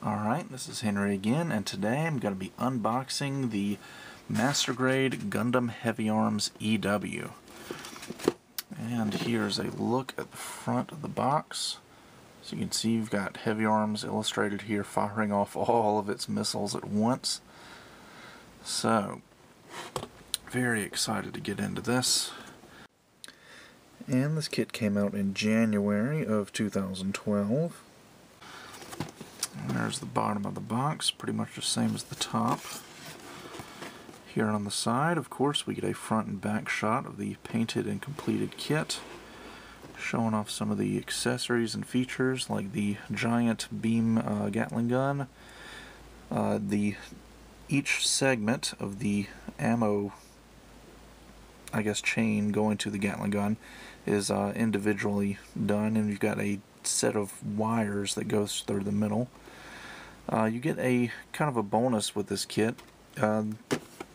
Alright, this is Henry again, and today I'm going to be unboxing the Master Grade Gundam Heavyarms EW. And here's a look at the front of the box. So you can see you've got Heavyarms illustrated here firing off all of its missiles at once. So, very excited to get into this. And this kit came out in January of 2012. And there's the bottom of the box, pretty much the same as the top. Here on the side, of course, we get a front and back shot of the painted and completed kit, showing off some of the accessories and features like the giant beam Gatling gun. Each segment of the ammo, chain going to the Gatling gun is individually done, and you've got a set of wires that goes through the middle. You get a kind of a bonus with this kit.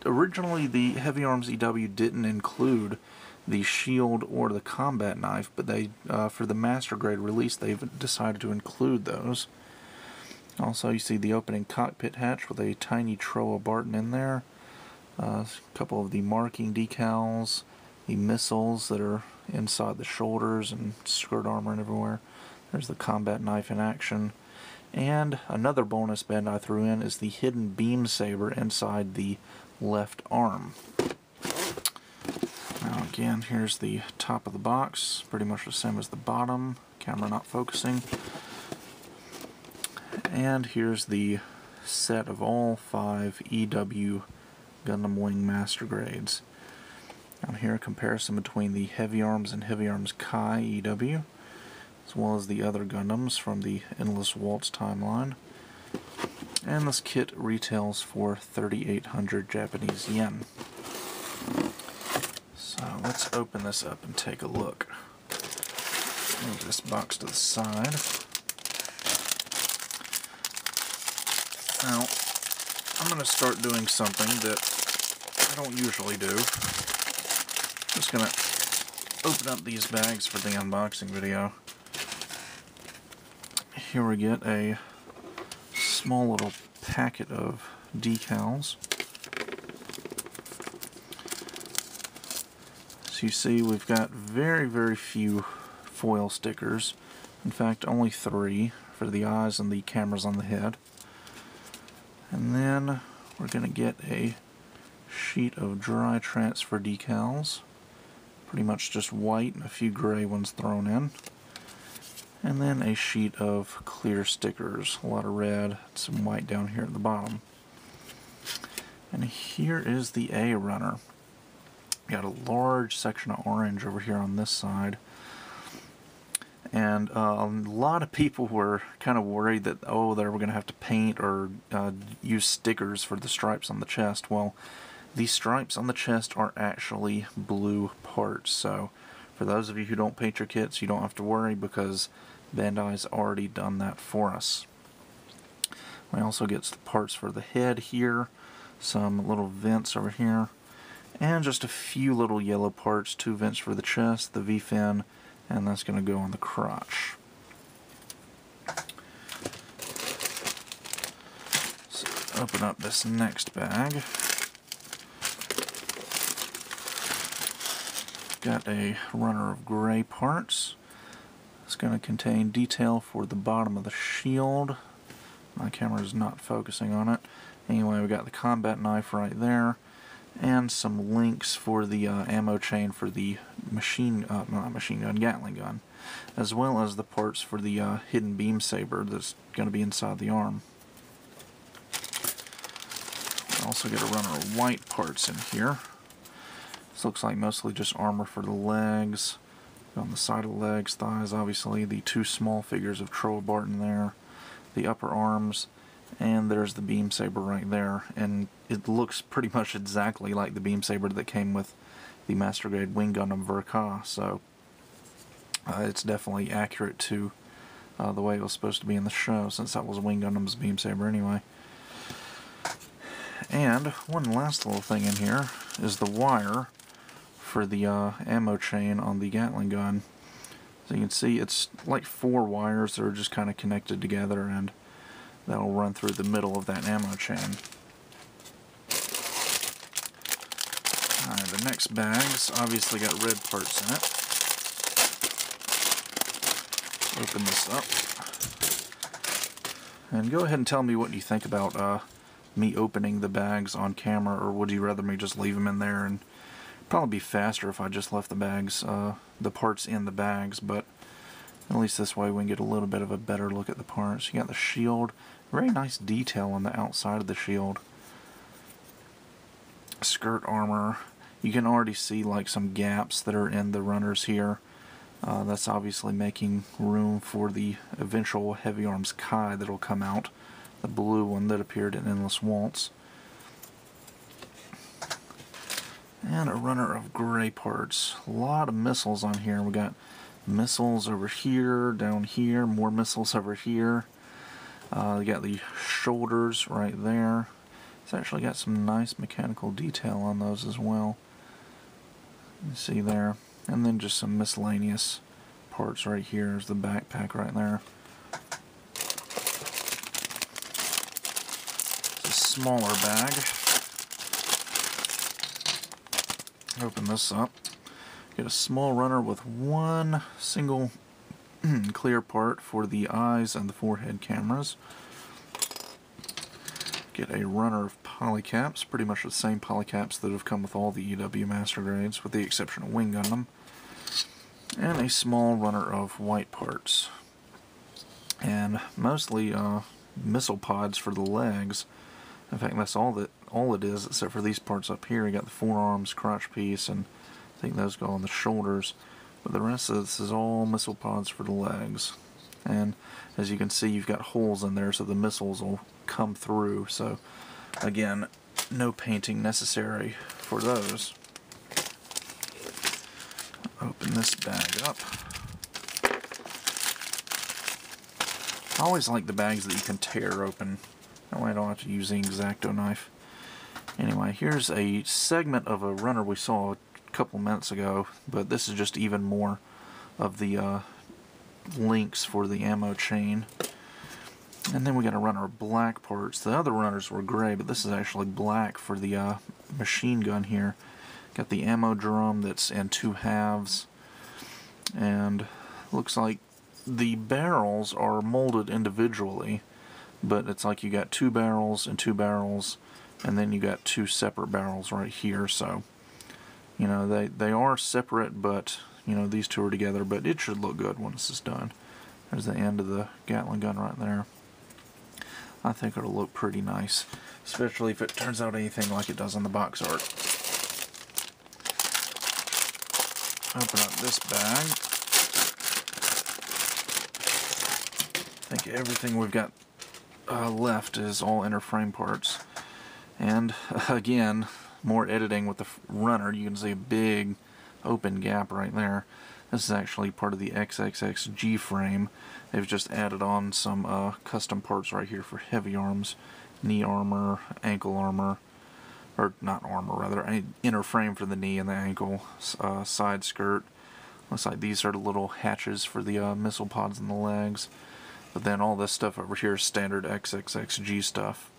Originally, the Heavyarms EW didn't include the shield or the combat knife, but they, for the Master Grade release, they've decided to include those. Also, you see the opening cockpit hatch with a tiny Troa Barton in there. A couple of the marking decals, the missiles that are inside the shoulders and skirt armor and everywhere. There's the combat knife in action. And another bonus bend I threw in is the hidden beam saber inside the left arm. Now again, here's the top of the box, pretty much the same as the bottom, camera not focusing. And here's the set of all 5 EW Gundam Wing Master Grades. Now here a comparison between the Heavyarms and Heavyarms Kai EW, as well as the other Gundams from the Endless Waltz timeline. And this kit retails for 3,800 Japanese yen. So let's open this up and take a look. Move this box to the side. Now, I'm going to start doing something that I don't usually do. I'm just going to open up these bags for the unboxing video. Here we get a small little packet of decals. So you see we've got very few foil stickers. In fact, only 3 for the eyes and the cameras on the head. And then we're going to get a sheet of dry transfer decals. Pretty much just white and a few gray ones thrown in. And then a sheet of clear stickers, a lot of red, some white down here at the bottom. And here is the A runner. Got a large section of orange over here on this side. And a lot of people were kind of worried that, oh, they were going to have to paint or use stickers for the stripes on the chest. Well, these stripes on the chest are actually blue parts. So for those of you who don't paint your kits, you don't have to worry because Bandai's already done that for us. We also get the parts for the head here, some little vents over here, and just a few little yellow parts, 2 vents for the chest, the V-fin, and that's going to go on the crotch. So open up this next bag. Got a runner of gray parts. It's going to contain detail for the bottom of the shield. My camera is not focusing on it. Anyway, we got the combat knife right there, and some links for the ammo chain for the Gatling gun, as well as the parts for the hidden beam saber that's going to be inside the arm. We also get a runner of white parts in here. This looks like mostly just armor for the legs. On the side of the legs, thighs, obviously, the 2 small figures of Troa Barton there, the upper arms, and there's the beam saber right there. And it looks pretty much exactly like the beam saber that came with the Master Grade Wing Gundam Verka, so it's definitely accurate to the way it was supposed to be in the show, since that was Wing Gundam's beam saber anyway. And one last little thing in here is the wire for the ammo chain on the Gatling gun. So you can see it's like 4 wires that are just kind of connected together, and that'll run through the middle of that ammo chain. Alright, the next bag's obviously got red parts in it. Open this up. And go ahead and tell me what you think about me opening the bags on camera, or would you rather me just leave them in there? And probably be faster if I just left the bags, the parts in the bags, but at least this way we can get a little bit of a better look at the parts. You got the shield, very nice detail on the outside of the shield. Skirt armor. You can already see like some gaps that are in the runners here. That's obviously making room for the eventual Heavyarms Kai that'll come out. The blue one that appeared in Endless Waltz. And a runner of gray parts. A lot of missiles on here. We got missiles over here, down here, more missiles over here. We got the shoulders right there. It's actually got some nice mechanical detail on those as well. You see there. And then just some miscellaneous parts right here. There's the backpack right there. It's a smaller bag. Open this up. Get a small runner with one single clear part for the eyes and the forehead cameras. Get a runner of polycaps, pretty much the same polycaps that have come with all the EW Master Grades, with the exception of Wing Gundam. And a small runner of white parts. And mostly missile pods for the legs. In fact, that's all it is, except for these parts up here. You got the forearms, crotch piece, and I think those go on the shoulders. But the rest of this is all missile pods for the legs. And as you can see, you've got holes in there so the missiles will come through. So again, no painting necessary for those. Open this bag up. I always like the bags that you can tear open. That way I don't have to use the X-Acto knife. Anyway, here's a segment of a runner we saw a couple minutes ago, but this is just even more of the links for the ammo chain. And then we got a runner of black parts. The other runners were gray, but this is actually black for the machine gun here. Got the ammo drum that's in two halves, and looks like the barrels are molded individually, but it's like you got two barrels, and then you got two separate barrels right here. So you know, they are separate, but you know, these two are together, but it should look good when this is done. There's the end of the Gatling gun right there. I think it'll look pretty nice, especially if it turns out anything like it does on the box art. Open up this bag. I think everything we've got left is all Interframe parts. And again, more editing with the runner. You can see a big open gap right there. This is actually part of the XXXG frame. They've just added on some custom parts right here for Heavyarms, knee armor, ankle armor, or not armor rather, inner frame for the knee and the ankle, side skirt. Looks like these are the little hatches for the missile pods in the legs. But then all this stuff over here is standard XXXG stuff.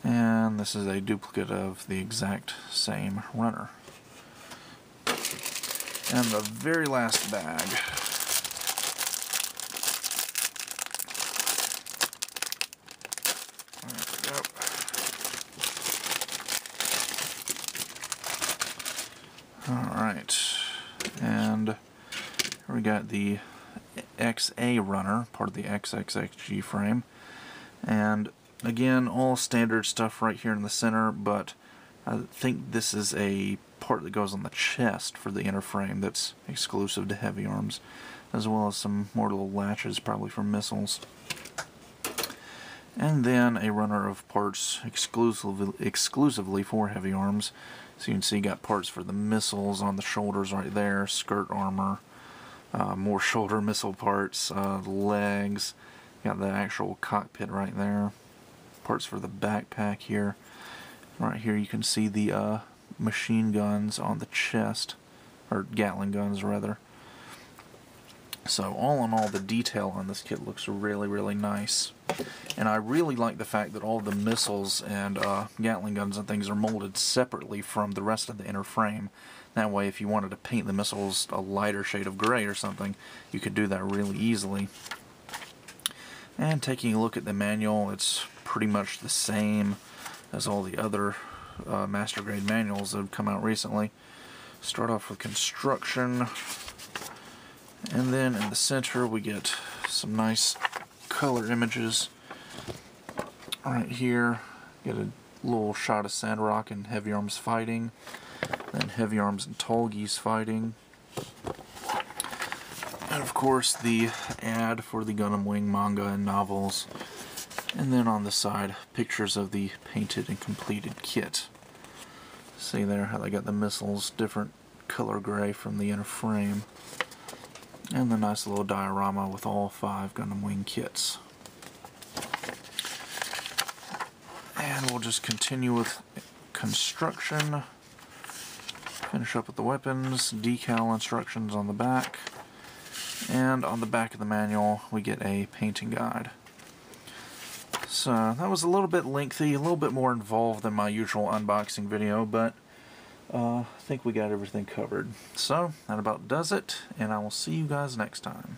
And this is a duplicate of the exact same runner. And the very last bag. There we go. Alright. And here we got the XA runner, part of the XXXG frame. And again, all standard stuff right here in the center, but I think this is a part that goes on the chest for the inner frame that's exclusive to Heavyarms, as well as some more little latches, probably for missiles. And then a runner of parts exclusively for Heavyarms. So you can see you got parts for the missiles on the shoulders right there, skirt armor, more shoulder missile parts, legs, got the actual cockpit right there, parts for the backpack here. Right here you can see the machine guns on the chest, or Gatling guns rather. So all in all, the detail on this kit looks really, really nice. And I really like the fact that all the missiles and Gatling guns and things are molded separately from the rest of the inner frame. That way, if you wanted to paint the missiles a lighter shade of gray or something, you could do that really easily. And taking a look at the manual, it's pretty much the same as all the other master grade manuals that have come out recently. Start off with construction, and then in the center we get some nice color images. Right here, get a little shot of Sandrock and Heavyarms fighting, then Heavyarms and Tallgeese fighting, and of course the ad for the Gundam Wing manga and novels, and then on the side pictures of the painted and completed kit. See there how they got the missiles different color gray from the inner frame, and the nice little diorama with all 5 Gundam Wing kits. And we'll just continue with construction, finish up with the weapons, decal instructions on the back, and on the back of the manual we get a painting guide. So that was a little bit lengthy, a little bit more involved than my usual unboxing video, but I think we got everything covered. So that about does it, and I will see you guys next time.